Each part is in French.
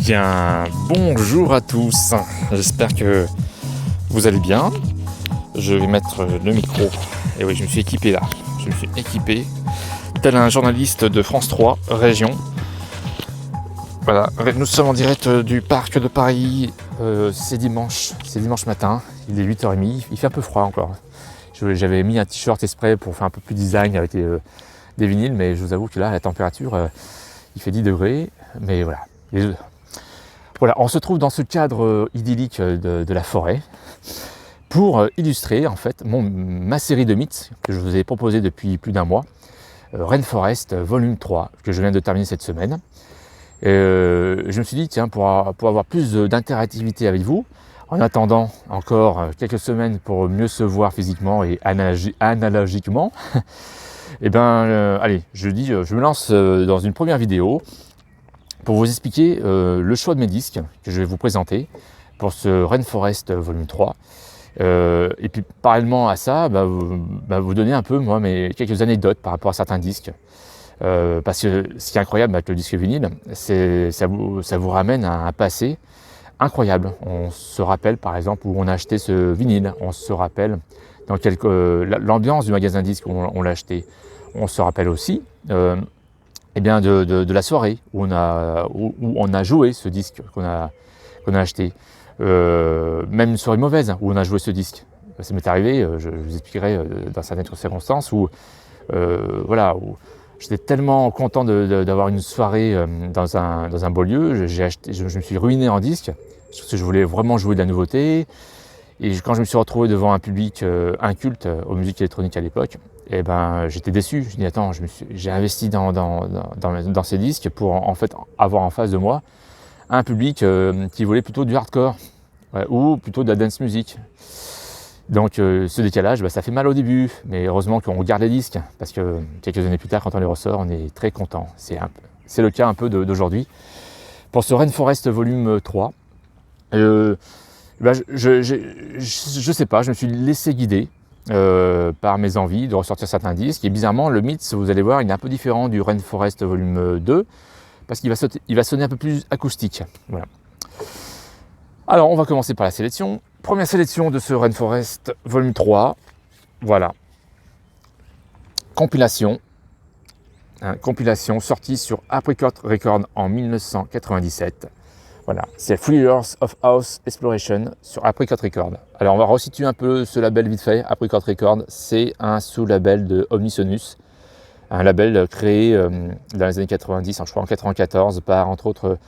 Bien, bonjour à tous, j'espère que vous allez bien. Je vais mettre le micro, et oui je me suis équipé là, tel un journaliste de France 3, région. Voilà, nous sommes en direct du parc de Paris, c'est dimanche matin, il est 8h30, il fait un peu froid encore. J'avais mis un t-shirt exprès pour faire un peu plus design avec des vinyles, mais je vous avoue que là la température, il fait 10 degrés, mais voilà. Voilà, on se trouve dans ce cadre idyllique de la forêt pour illustrer en fait ma série de mythes que je vous ai proposé depuis plus d'un mois, Rainforest volume 3, que je viens de terminer cette semaine. Je me suis dit, tiens, pour avoir plus d'interactivité avec vous, en attendant encore quelques semaines pour mieux se voir physiquement et analogiquement, et allez, je me lance dans une première vidéo pour vous expliquer le choix de mes disques que je vais vous présenter pour ce Rainforest volume 3. Et puis parallèlement à ça, vous donner un peu quelques anecdotes par rapport à certains disques. Parce que ce qui est incroyable avec le disque vinyle, ça vous ramène à un passé incroyable. On se rappelle par exemple où on a acheté ce vinyle, on se rappelle dans l'ambiance du magasin disque où on l'a acheté. On se rappelle aussi de la soirée où on a joué ce disque qu'on a acheté. Même une soirée mauvaise où on a joué ce disque. Ça m'est arrivé, je vous expliquerai dans certaines circonstances où j'étais tellement content d'avoir une soirée dans un beau lieu, je me suis ruiné en disque, parce que je voulais vraiment jouer de la nouveauté. Et quand je me suis retrouvé devant un public inculte aux musiques électroniques à l'époque, j'étais déçu. Je dis attends, j'ai investi dans ces disques pour en fait avoir en face de moi un public qui voulait plutôt du hardcore ou plutôt de la dance music. Donc ce décalage, ça fait mal au début, mais heureusement qu'on garde les disques, parce que quelques années plus tard, quand on les ressort, on est très content. C'est le cas un peu d'aujourd'hui. Pour ce Rainforest volume 3, je sais pas, je me suis laissé guider par mes envies de ressortir certains disques. Et bizarrement, le Myths, vous allez voir, il est un peu différent du Rainforest volume 2, parce qu'il va sonner un peu plus acoustique. Voilà. Alors, on va commencer par la sélection. Première sélection de ce Rainforest volume 3. Voilà. Compilation sortie sur Apricot Records en 1997. Voilà, c'est 3 Years of House Exploration sur Apricot Records. Alors, on va resituer un peu ce label vite fait. Apricot Records, c'est un sous-label de Omnisonus, un label créé dans les années 90, je crois en 94, par entre autres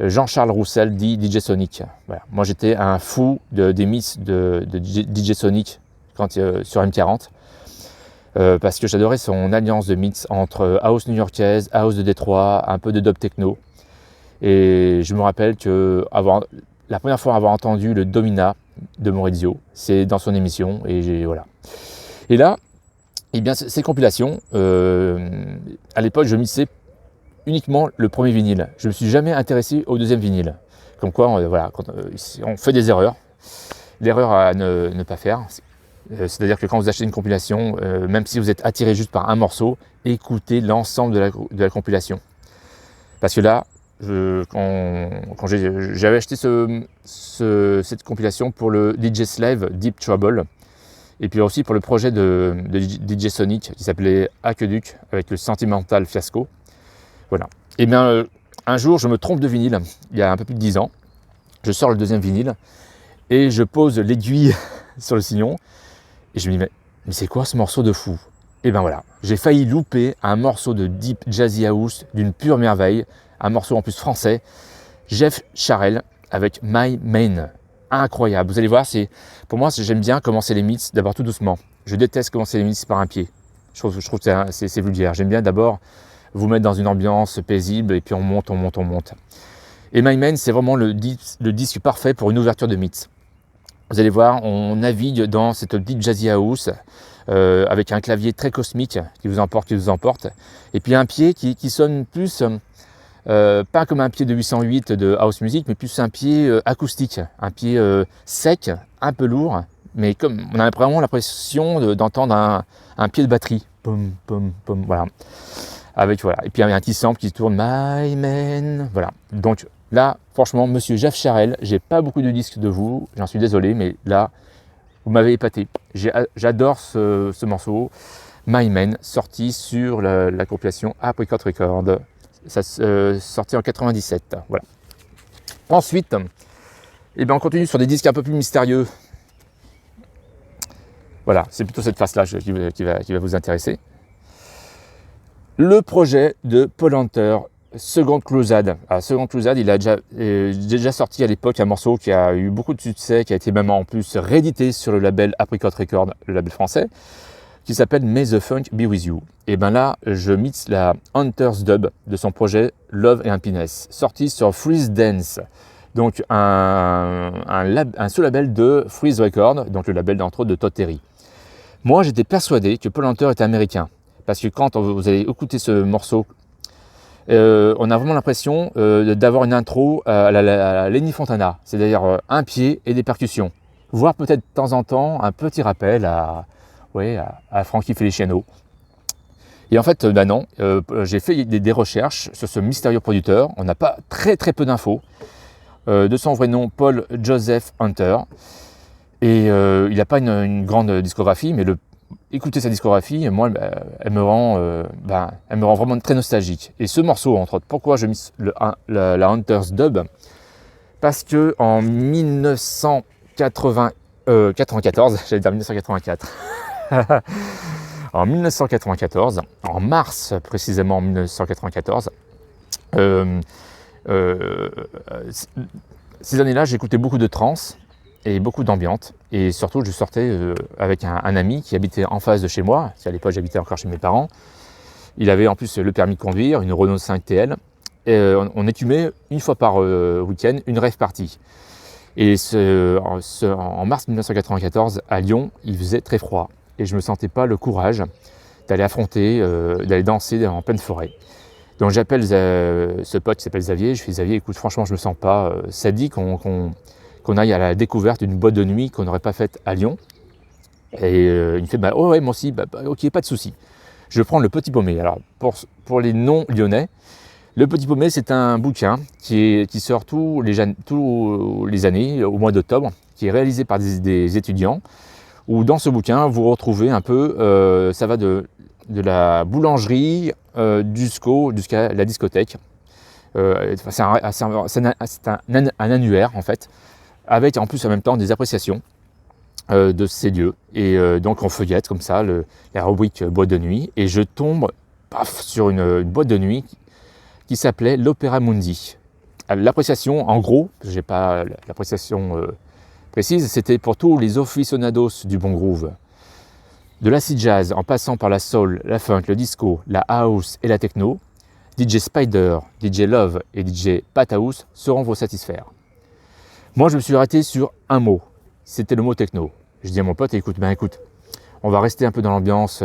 Jean-Charles Roussel, dit DJ Sonic. Voilà. Moi j'étais un fou des mix de DJ Sonic sur M40, parce que j'adorais son alliance de mix entre house new-yorkaise, house de Détroit, un peu de dub techno. Et je me rappelle que la première fois avoir entendu le Domina de Maurizio, c'est dans son émission, voilà. Et là, ces compilations, à l'époque, je mixais uniquement le premier vinyle. Je ne me suis jamais intéressé au deuxième vinyle. Comme quoi, on fait des erreurs. L'erreur à ne pas faire, c'est-à-dire que quand vous achetez une compilation, même si vous êtes attiré juste par un morceau, écoutez l'ensemble de la compilation. Parce que là, quand j'avais acheté cette compilation pour le DJ Slave Deep Trouble, et puis aussi pour le projet de DJ Sonic qui s'appelait Aqueduc avec le Sentimental Fiasco. Voilà. Et un jour, je me trompe de vinyle, il y a un peu plus de 10 ans. Je sors le deuxième vinyle et je pose l'aiguille sur le sillon. Et je me dis, mais c'est quoi ce morceau de fou ? Et voilà, j'ai failli louper un morceau de Deep Jazzy House d'une pure merveille, un morceau en plus français, Jeff Charel avec My Main. Incroyable, vous allez voir, pour moi j'aime bien commencer les mix d'abord tout doucement. Je déteste commencer les mix par un pied. Je trouve que c'est vulgaire. J'aime bien d'abord vous mettre dans une ambiance paisible et puis on monte. Et My Man, c'est vraiment le disque parfait pour une ouverture de mix. Vous allez voir, on navigue dans cette deep jazzy house avec un clavier très cosmique qui vous emporte. Et puis un pied qui sonne plus, pas comme un pied de 808 de house music, mais plus un pied acoustique, un pied sec, un peu lourd, mais comme on a vraiment l'impression d'entendre un pied de batterie. Pom, pom, pom, voilà. Et puis il y a un petit sample qui tourne My Man, voilà. Donc Là, franchement, monsieur Jeff Charel, j'ai pas beaucoup de disques de vous, j'en suis désolé, mais là, vous m'avez épaté. J'adore ce morceau, My Man, sorti sur la compilation Apricot Record, ça sorti en 97. Voilà. Ensuite, eh ben, on continue sur des disques un peu plus mystérieux. Voilà, c'est plutôt cette face-là qui va vous intéresser. Le projet de Paul Hunter, Second Crusade. Alors, Second Crusade, il a déjà sorti à l'époque un morceau qui a eu beaucoup de succès, qui a été même en plus réédité sur le label Apricot Record, le label français, qui s'appelle May the Funk Be With You. Et bien là, je mixe la Hunter's Dub de son projet Love and Happiness, sorti sur Freeze Dance, donc un sous-label de Freeze Record, donc le label d'entre autres de Todd Terry. Moi, j'étais persuadé que Paul Hunter était américain, parce que quand vous allez écouter ce morceau, on a vraiment l'impression d'avoir une intro à la Lenny Fontana, c'est-à-dire un pied et des percussions, voire peut-être de temps en temps un petit rappel à Frankie Feliciano. Et en fait, non, j'ai fait des recherches sur ce mystérieux producteur, on n'a pas très peu d'infos, de son vrai nom, Paul Joseph Hunter, et il n'a pas une grande discographie, mais écouter sa discographie, moi, elle me rend vraiment très nostalgique. Et ce morceau, entre autres, pourquoi je mise la Hunter's Dub? Parce que en 1994, j'allais dire 1984, en 1994, en mars précisément 1994, ces années-là, j'écoutais beaucoup de trance et beaucoup d'ambiance. Et surtout, je sortais avec un ami qui habitait en face de chez moi, parce qu'à l'époque, j'habitais encore chez mes parents. Il avait en plus le permis de conduire, une Renault 5 TL. Et on écumait une fois par week-end une rave party. Et en mars 1994, à Lyon, il faisait très froid. Et je ne me sentais pas le courage d'aller affronter, d'aller danser en pleine forêt. Donc j'appelle ce pote qui s'appelle Xavier. Je fais Xavier, écoute, franchement, je ne me sens pas. Ça dit qu'on aille à la découverte d'une boîte de nuit qu'on n'aurait pas faite à Lyon. Et il me fait, oh ouais, moi aussi, ok, pas de souci. Je prends le Petit Paumé. Alors pour les non-lyonnais, le Petit Paumé, c'est un bouquin qui sort tous les années, au mois d'octobre, qui est réalisé par des étudiants, où dans ce bouquin, vous retrouvez un peu, ça va de la boulangerie jusqu'à la discothèque. C'est un annuaire, en fait, avec en plus en même temps des appréciations de ces lieux. Et donc on feuillette comme ça la rubrique boîte de nuit, et je tombe sur une boîte de nuit qui s'appelait l'Opéra Mundi. L'appréciation, en gros, je n'ai pas l'appréciation précise, c'était pour tous les aficionados du bon groove. De l'acid jazz, en passant par la soul, la funk, le disco, la house et la techno, DJ Spider, DJ Love et DJ Pat House sauront vous satisfaire. Moi, je me suis arrêté sur un mot, c'était le mot techno. Je dis à mon pote, écoute, on va rester un peu dans l'ambiance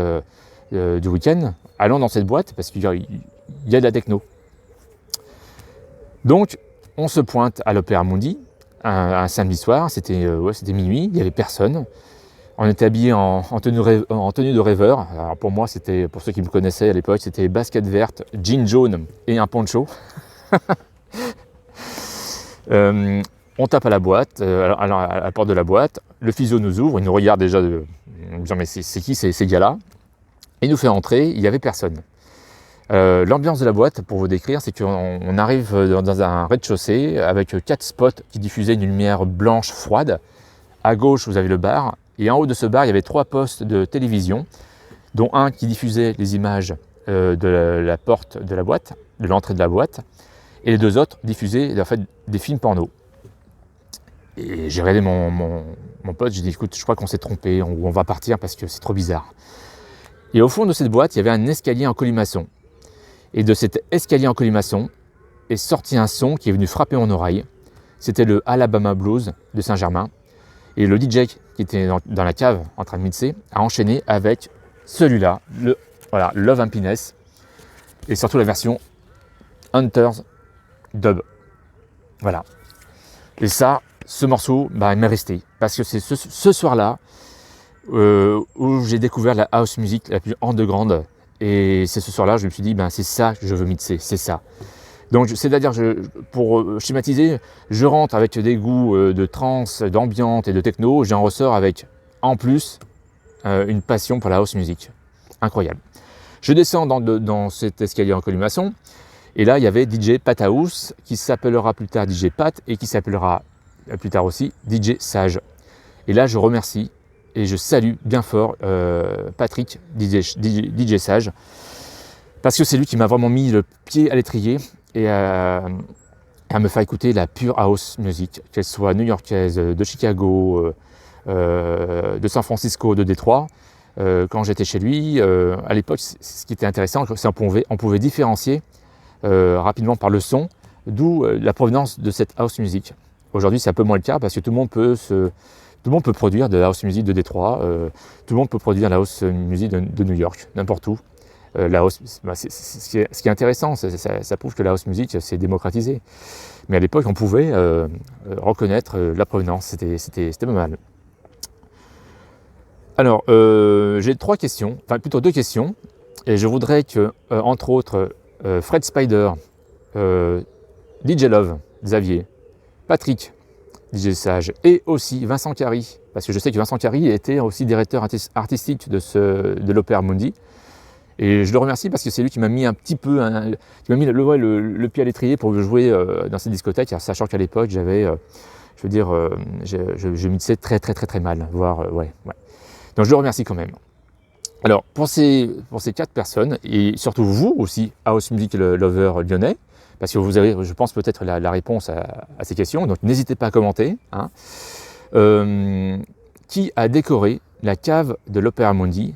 du week-end, allons dans cette boîte parce qu'il y a de la techno. Donc, on se pointe à l'Opéra Mundi, un samedi soir, c'était minuit, il n'y avait personne. On était habillés en tenue de rêveur. Alors pour moi, c'était, pour ceux qui me connaissaient à l'époque, c'était basket verte, jean jaune et un poncho. On tape à la boîte, à la porte de la boîte. Le physio nous ouvre, il nous regarde déjà, en disant mais c'est qui ces gars-là? Et il nous fait entrer, il n'y avait personne. L'ambiance de la boîte, pour vous décrire, c'est qu'on arrive dans un rez-de-chaussée avec 4 spots qui diffusaient une lumière blanche froide. À gauche, vous avez le bar, et en haut de ce bar, il y avait 3 postes de télévision, dont un qui diffusait les images de la porte de la boîte, de l'entrée de la boîte, et les 2 autres diffusaient en fait des films porno. Et j'ai regardé mon pote, j'ai dit écoute, je crois qu'on s'est trompé, on va partir parce que c'est trop bizarre. Et au fond de cette boîte, il y avait un escalier en colimaçon. Et de cet escalier en colimaçon est sorti un son qui est venu frapper mon oreille. C'était le Alabama Blues de Saint-Germain. Et le DJ qui était dans la cave en train de mixer a enchaîné avec celui-là, Love and Happiness, et surtout la version Hunter's Dub. Voilà. Et ça, ce morceau, il m'est resté. Parce que c'est ce soir-là où j'ai découvert la house music la plus underground. Et c'est ce soir-là, je me suis dit, c'est ça que je veux mixer, c'est ça. Donc c'est-à-dire, pour schématiser, je rentre avec des goûts de trance, d'ambiance et de techno, j'en ressors avec en plus une passion pour la house music. Incroyable. Je descends dans cet escalier en colimaçon, et là il y avait DJ Pat House, qui s'appellera plus tard DJ Pat, et qui s'appellera plus tard aussi DJ Sage. Et là je remercie et je salue bien fort Patrick, DJ Sage, parce que c'est lui qui m'a vraiment mis le pied à l'étrier et à me faire écouter la pure house music, qu'elle soit new-yorkaise, de Chicago, de San Francisco, de Détroit. Quand j'étais chez lui, à l'époque, ce qui était intéressant, c'est qu'on pouvait différencier rapidement par le son, d'où la provenance de cette house music. Aujourd'hui, c'est un peu moins le cas parce que tout le monde peut produire de la house music de Détroit, tout le monde peut produire la house music de New York, n'importe où. La house, ce qui est intéressant, ça prouve que la house music s'est démocratisée. Mais à l'époque, on pouvait reconnaître la provenance, c'était pas mal. Alors, j'ai 3 questions, enfin plutôt 2 questions, et je voudrais que, entre autres, Fred Spider, DJ Love, Xavier, Patrick, DJ Sage, et aussi Vincent Carry, parce que je sais que Vincent Carry était aussi directeur artistique de l'Opéra Mundi, et je le remercie parce que c'est lui qui m'a mis un petit peu, qui m'a mis le pied à l'étrier pour jouer dans cette discothèque, sachant qu'à l'époque j'avais, je mixais très mal, voire ouais. Donc je le remercie quand même. Alors pour ces 4 personnes, et surtout vous aussi, House Music Lover lyonnais, parce que vous avez, je pense, peut-être la réponse à ces questions, donc n'hésitez pas à commenter. Hein. Qui a décoré la cave de l'Opéra Mundi?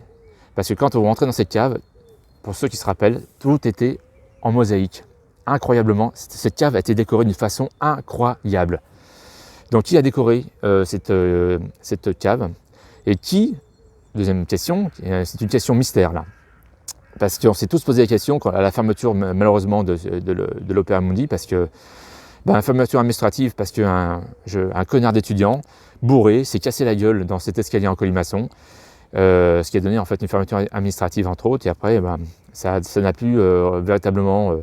Parce que quand on rentrait dans cette cave, pour ceux qui se rappellent, tout était en mosaïque. Incroyablement, cette cave a été décorée d'une façon incroyable. Donc qui a décoré cette cave? Et qui, deuxième question, c'est une question mystère là. Parce qu'on s'est tous posé la question à la fermeture malheureusement de l'Opéra Mundi, parce que fermeture administrative, parce qu'un connard d'étudiant bourré s'est cassé la gueule dans cet escalier en colimaçon, ce qui a donné en fait une fermeture administrative entre autres, et après ça n'a plus véritablement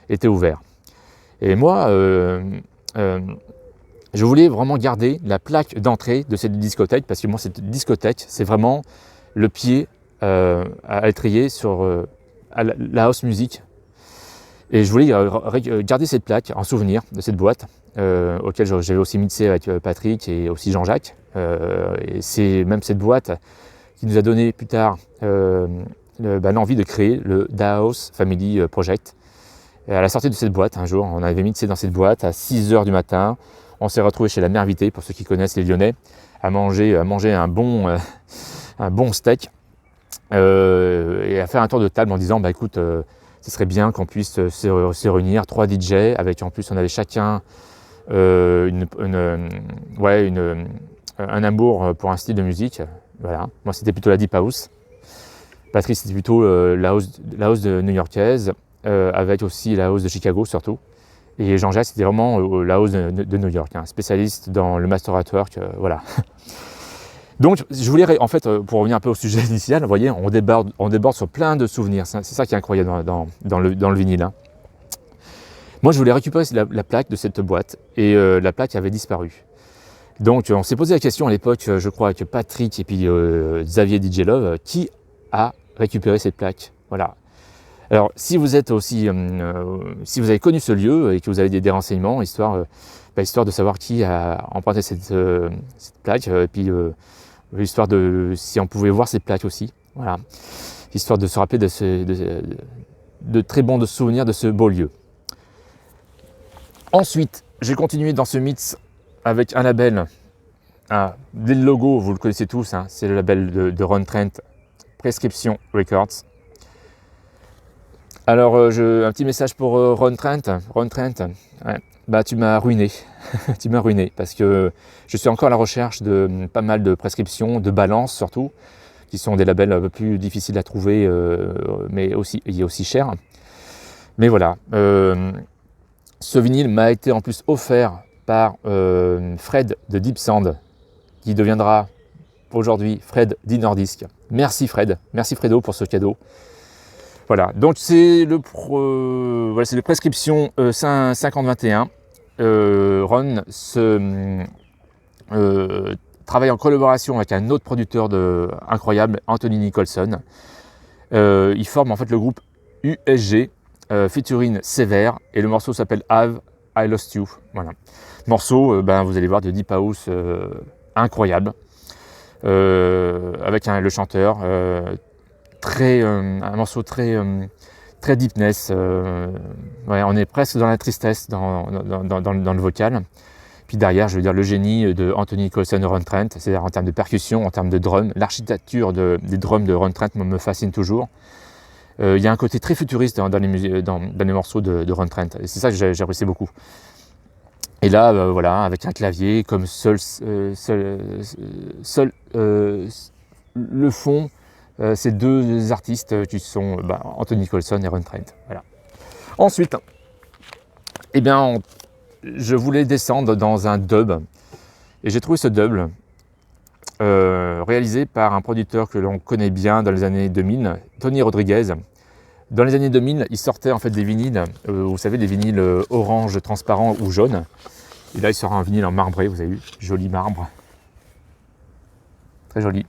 été ouvert. Et moi, je voulais vraiment garder la plaque d'entrée de cette discothèque, parce que moi cette discothèque, c'est vraiment le pied à l'étrier sur la house music. Et je voulais garder cette plaque en souvenir de cette boîte, auquel j'avais aussi mixé avec Patrick et aussi Jean-Jacques. Et c'est même cette boîte qui nous a donné plus tard l'envie de créer le Da House Family Project. Et à la sortie de cette boîte, un jour, on avait mixé dans cette boîte à 6h du matin. On s'est retrouvé chez la Mère Invitée, pour ceux qui connaissent les Lyonnais, à manger un bon steak et à faire un tour de table en disant écoute, ce serait bien qu'on puisse se réunir, 3 DJ, avec en plus on avait chacun un amour pour un style de musique. Voilà. Moi c'était plutôt la Deep House, Patrick c'était plutôt la house de new-yorkaise, avec aussi la house de Chicago surtout. Et Jean-Jacques, c'était vraiment la house de New York, spécialiste dans le master at work, voilà. Donc, je voulais, en fait, pour revenir un peu au sujet initial, vous voyez, on déborde sur plein de souvenirs. C'est ça qui est incroyable dans le vinyle. Hein. Moi, je voulais récupérer la plaque de cette boîte, et la plaque avait disparu. Donc, on s'est posé la question à l'époque, je crois, avec Patrick et puis Xavier DJ Love, qui a récupéré cette plaque? Voilà. Alors, si vous êtes aussi, si vous avez connu ce lieu et que vous avez des renseignements, histoire de savoir qui a emprunté cette plaque, et puis histoire de, si on pouvait voir cette plaque aussi, voilà, histoire de se rappeler de très bons souvenirs de ce beau lieu. Ensuite, j'ai continué dans ce mix avec un label, dès le logo, vous le connaissez tous, hein, c'est le label de Ron Trent, Prescription Records. Alors, un petit message pour Ron Trent. Ron Trent, ouais, tu m'as ruiné. Tu m'as ruiné parce que je suis encore à la recherche de pas mal de prescriptions, de balance surtout, qui sont des labels un peu plus difficiles à trouver, mais aussi chers. Mais voilà, ce vinyle m'a été en plus offert par Fred de Deep Sound, qui deviendra aujourd'hui Fred d'Inordisc. Merci Fred, merci Fredo pour ce cadeau. Voilà, donc c'est le prescription 5021. Ron travaille en collaboration avec un autre producteur incroyable, Anthony Nicholson. Il forme en fait le groupe USG, featuring Sévère, et le morceau s'appelle Have I Lost You. Voilà. Morceau, vous allez voir, de Deep House incroyable, avec le chanteur, un morceau très deepness. On est presque dans la tristesse dans le vocal. Puis derrière, je veux dire, le génie de Anthony Nicholson et Ron Trent, c'est-à-dire en termes de percussion, en termes de drum. L'architecture des drums de Ron Trent me fascine toujours. Il y a un côté très futuriste dans les morceaux de Ron Trent. Et c'est ça que j'apprécie beaucoup. Et là, avec un clavier comme seul le fond, ces deux artistes qui sont Anthony Nicholson et Ron Trent. Voilà. Ensuite, je voulais descendre dans un dub, et j'ai trouvé ce dub réalisé par un producteur que l'on connaît bien dans les années 2000, Tony Rodriguez. Dans les années 2000, il sortait en fait des vinyles, vous savez, des vinyles orange transparent ou jaune. Et là, il sort un vinyle en marbré, vous avez vu, joli marbre, très joli.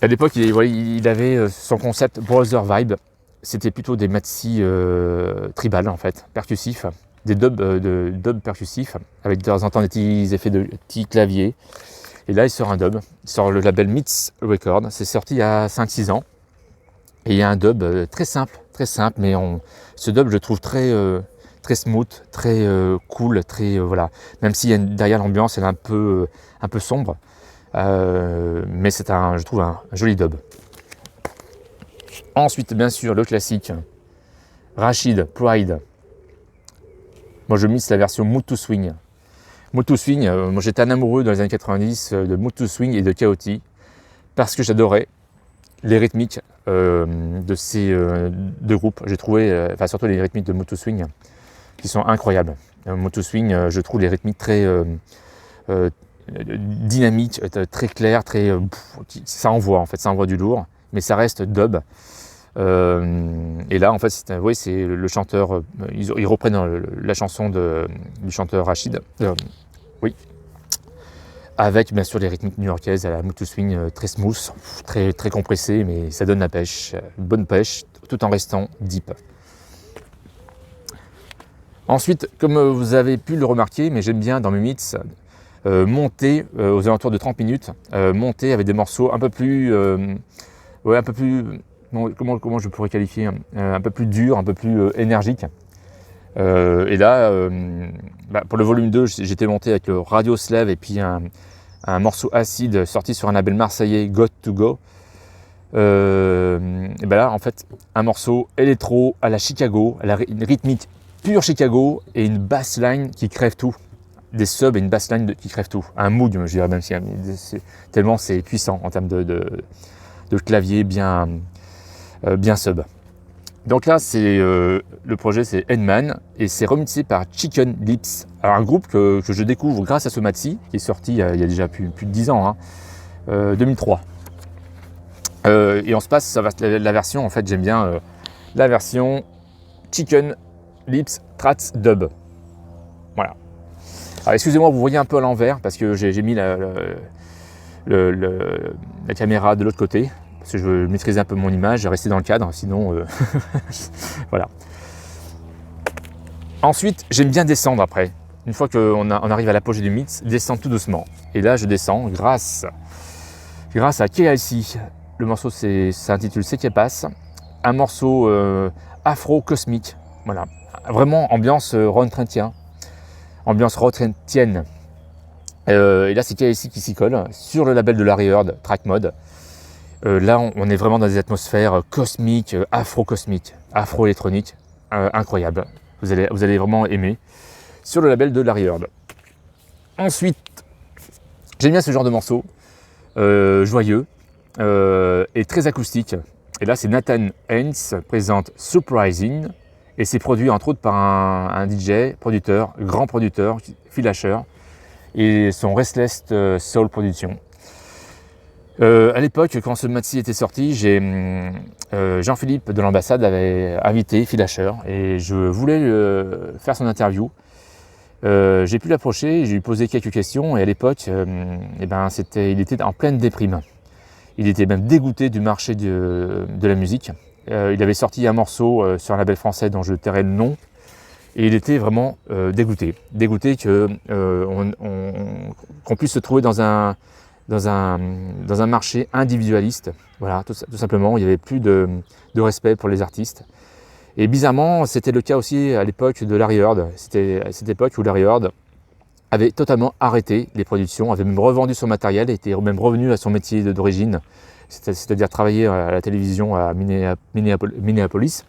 À l'époque, il avait son concept Brother Vibe. C'était plutôt des maxi tribal en fait, percussifs, des dubs percussifs, avec de temps en temps des petits effets de petits claviers. Et là, il sort un dub, il sort le label Myths Records. C'est sorti il y a 5-6 ans. Et il y a un dub très simple, mais ce dub, je le trouve très smooth, très cool, très voilà. Même si derrière l'ambiance, elle est un peu sombre, mais c'est je trouve un joli dub. Ensuite, bien sûr, le classique Rashid Pride. Moi, je mixe la version Mood to Swing. Mood to Swing, moi j'étais un amoureux dans les années 90 de Mood to Swing et de Chaotic, parce que j'adorais les rythmiques de ces deux groupes. J'ai trouvé, surtout les rythmiques de Mood to Swing, qui sont incroyables. Mood to Swing, je trouve les rythmiques très dynamiques, très claires, ça envoie du lourd, mais ça reste dub. Et là, en fait, c'est le chanteur. Ils reprennent la chanson du chanteur Rashid. Avec bien sûr les rythmiques new-yorkaises à la Mood to Swing, très smooth, très compressé, mais ça donne la pêche, une bonne pêche, tout en restant deep. Ensuite, comme vous avez pu le remarquer, mais j'aime bien dans mes mix monter aux alentours de 30 minutes, monter avec des morceaux un peu plus, comment je pourrais qualifier, un peu plus dur, un peu plus énergique. Et là, pour le volume 2, j'étais monté avec le Radio Slave et puis un morceau acide sorti sur un label marseillais, Got to Go. Et là, en fait, un morceau électro à la Chicago, une rythmique pure Chicago et une bassline qui crève tout. Des subs et une bassline qui crève tout. Un mood, je dirais même, tellement c'est puissant en termes de clavier bien sub. Donc là, le projet, c'est Endman, et c'est remixé par Chicken Lips. Alors un groupe que je découvre grâce à ce maxi, qui est sorti il y a déjà plus de 10 ans, 2003. Et on se passe la version, en fait, j'aime bien la version Chicken Lips Trats Dub. Voilà. Alors excusez-moi, vous voyez un peu à l'envers, parce que j'ai mis la caméra de l'autre côté. Parce que je veux maîtriser un peu mon image, rester dans le cadre, sinon voilà. Ensuite, j'aime bien descendre après. Une fois qu'on arrive à l'apogée du mix, descendre tout doucement. Et là, je descends grâce à KIC. Le morceau s'intitule C'est qui passe. Un morceau afro-cosmique. Voilà. Vraiment ambiance Ron Trentien. Ambiance Ron Trentienne. Et là, c'est KIC qui s'y colle sur le label de Larry Heard, Track Mode. Là, on est vraiment dans des atmosphères cosmiques, afro-cosmiques, afro-électroniques, incroyables. Vous allez vraiment aimer, sur le label de Larry Heard. Ensuite, j'aime bien ce genre de morceau, joyeux et très acoustique. Et là, c'est Nathan Haynes présente Surprising, et c'est produit entre autres par un DJ, grand producteur, Phil Asher, et son Restless Soul Production. À l'époque, quand ce maxi était sorti, Jean-Philippe de l'ambassade avait invité Phil Asher et je voulais faire son interview. J'ai pu l'approcher, j'ai lui posé quelques questions et à l'époque, il était en pleine déprime. Il était même dégoûté du marché de la musique. Il avait sorti un morceau sur un label français dont je tairai le nom et il était vraiment dégoûté qu'on puisse se trouver dans un marché individualiste, voilà, tout simplement. Il n'y avait plus de respect pour les artistes. Et bizarrement, c'était le cas aussi à l'époque de Larry Heard. C'était à cette époque où Larry Heard avait totalement arrêté les productions, avait même revendu son matériel, était même revenu à son métier d'origine, c'est-à-dire travailler à la télévision à Minneapolis.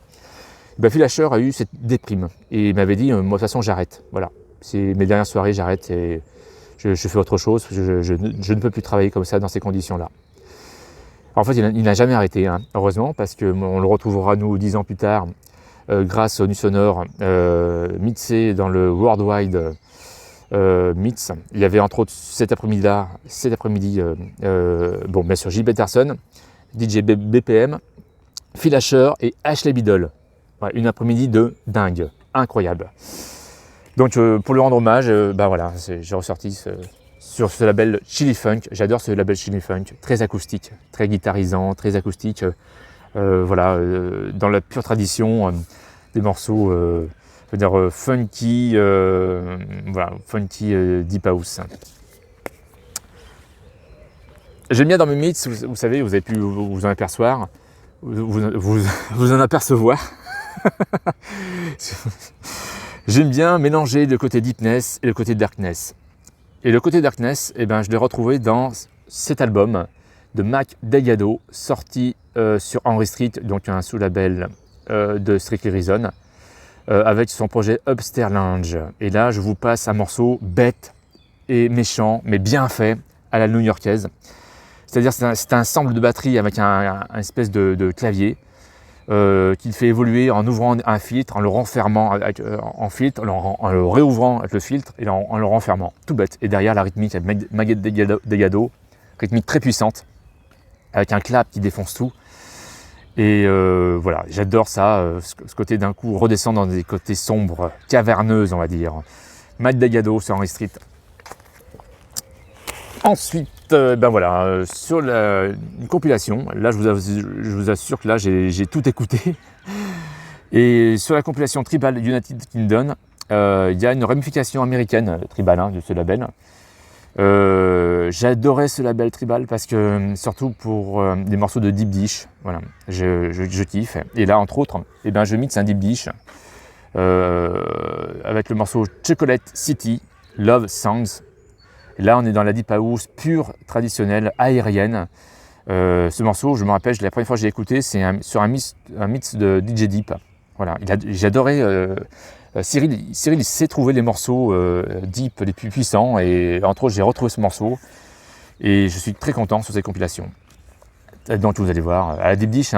Phil Asher a eu cette déprime et il m'avait dit moi de toute façon j'arrête, voilà, c'est mes dernières soirées, j'arrête et je fais autre chose, je ne peux plus travailler comme ça dans ces conditions-là. En fait, il n'a jamais arrêté, hein, heureusement, parce qu'on le retrouvera nous 10 ans plus tard grâce au Nu Sonore mixé dans le Worldwide Mix. Il y avait entre autres cet après-midi, bien sûr J. Peterson, DJ BPM, Phil Asher et Ashley Biddle. Ouais, une après-midi de dingue, incroyable. Donc pour lui rendre hommage, j'ai ressorti sur ce label Chili Funk. J'adore ce label Chili Funk, très acoustique, très guitarisant, très acoustique. Dans la pure tradition des morceaux funky, funky deep house. J'aime bien dans mes mix, vous savez, vous avez pu vous en apercevoir, vous en apercevoir. J'aime bien mélanger le côté deepness et le côté darkness. Et le côté darkness, je l'ai retrouvé dans cet album de Mac Delgado, sorti sur Henry Street, donc un sous-label de Strictly Reason, avec son projet Upstairs Lounge. Et là, je vous passe un morceau bête et méchant, mais bien fait, à la new-yorkaise. C'est-à-dire c'est un sample de batterie avec un espèce de clavier qu'il fait évoluer en ouvrant un filtre, en le renfermant en filtre, en le réouvrant avec le filtre et en le renfermant. Tout bête. Et derrière la rythmique avec Mac Delgado, rythmique très puissante, avec un clap qui défonce tout. Et voilà, j'adore ça, ce côté d'un coup redescendre dans des côtés sombres, caverneuses on va dire. Mac Delgado sur Henry Street. Ensuite, sur une compilation, là je vous assure que là j'ai tout écouté. Et sur la compilation Tribal United Kingdom, il y a une ramification américaine Tribal de ce label. J'adorais ce label Tribal parce que surtout pour des morceaux de deep dish, voilà, je kiffe. Et là entre autres, je mixe un deep dish avec le morceau Chocolate City Love Songs. Et là on est dans la deep house pure, traditionnelle, aérienne. Ce morceau, je me rappelle, la première fois que j'ai écouté, c'est sur un mix de DJ Deep. Voilà, j'adorais. Cyril, il sait trouver les morceaux deep les plus puissants et entre autres j'ai retrouvé ce morceau et je suis très content sur cette compilation. Donc vous allez voir, à la deep dish,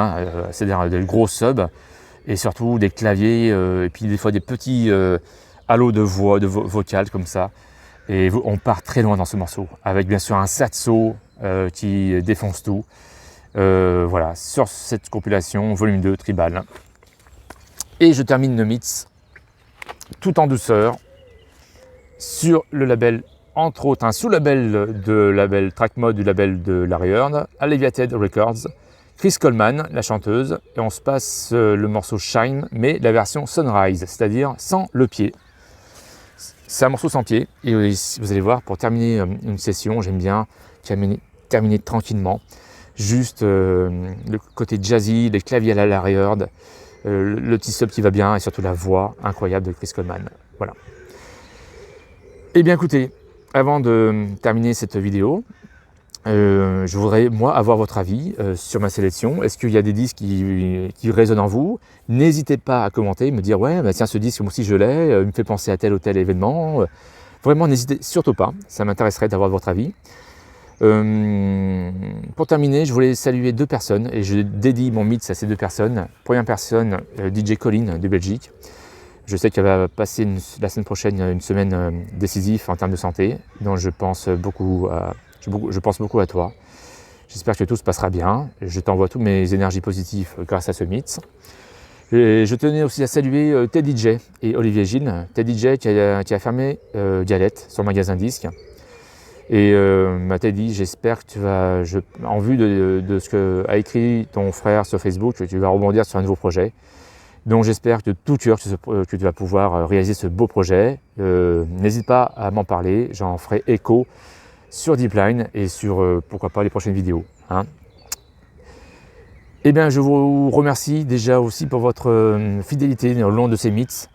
c'est-à-dire des gros subs et surtout des claviers et puis des fois des petits halos de voix, vocales comme ça. Et on part très loin dans ce morceau avec bien sûr un saxo qui défonce tout. Voilà, sur cette compilation volume 2 Tribal. Et je termine le mix tout en douceur sur le label, entre autres un sous-label de label Track Mode du label de Larry Heard, Alleviated Records, Chris Coleman, la chanteuse, et on se passe le morceau Shine, mais la version Sunrise, c'est-à-dire sans le pied. C'est un morceau sans pied, et vous allez voir, pour terminer une session, j'aime bien terminer tranquillement, juste le côté jazzy, les claviers à la Larry Heard, le petit sub qui va bien et surtout la voix incroyable de Chris Coleman. Voilà. Et bien écoutez, avant de terminer cette vidéo, je voudrais moi avoir votre avis sur ma sélection. Est-ce qu'il y a des disques qui résonnent en vous? N'hésitez pas à commenter, me dire ouais tiens ce disque moi aussi je l'ai, il me fait penser à tel ou tel événement. Vraiment n'hésitez surtout pas, ça m'intéresserait d'avoir votre avis. Pour terminer, je voulais saluer 2 personnes et je dédie mon mix à ces 2 personnes. Première personne, DJ Colin de Belgique. Je sais qu'elle va passer la semaine prochaine une semaine décisive en termes de santé, dont je pense beaucoup à toi. J'espère que tout se passera bien. Je t'envoie toutes mes énergies positives grâce à ce mix. Et je tenais aussi à saluer Teddy J et Olivier Gilles. Teddy J qui a fermé Galette, son magasin disque. Et Teddy, j'espère que tu vas, en vue de ce qu'a écrit ton frère sur Facebook, que tu vas rebondir sur un nouveau projet. Donc j'espère que de tout cœur que tu vas pouvoir réaliser ce beau projet. N'hésite pas à m'en parler, j'en ferai écho sur Deepline et sur pourquoi pas les prochaines vidéos. Hein. Eh bien je vous remercie déjà aussi pour votre fidélité au long de ces mix.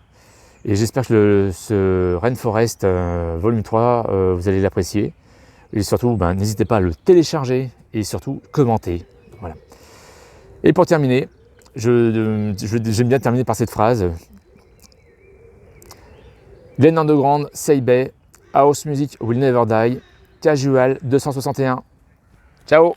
Et j'espère que ce Rainforest volume 3, vous allez l'apprécier. Et surtout, n'hésitez pas à le télécharger et surtout commenter. Voilà. Et pour terminer, j'aime bien terminer par cette phrase. Glen Underground, Say Bay, House Music Will Never Die, Casual 261. Ciao!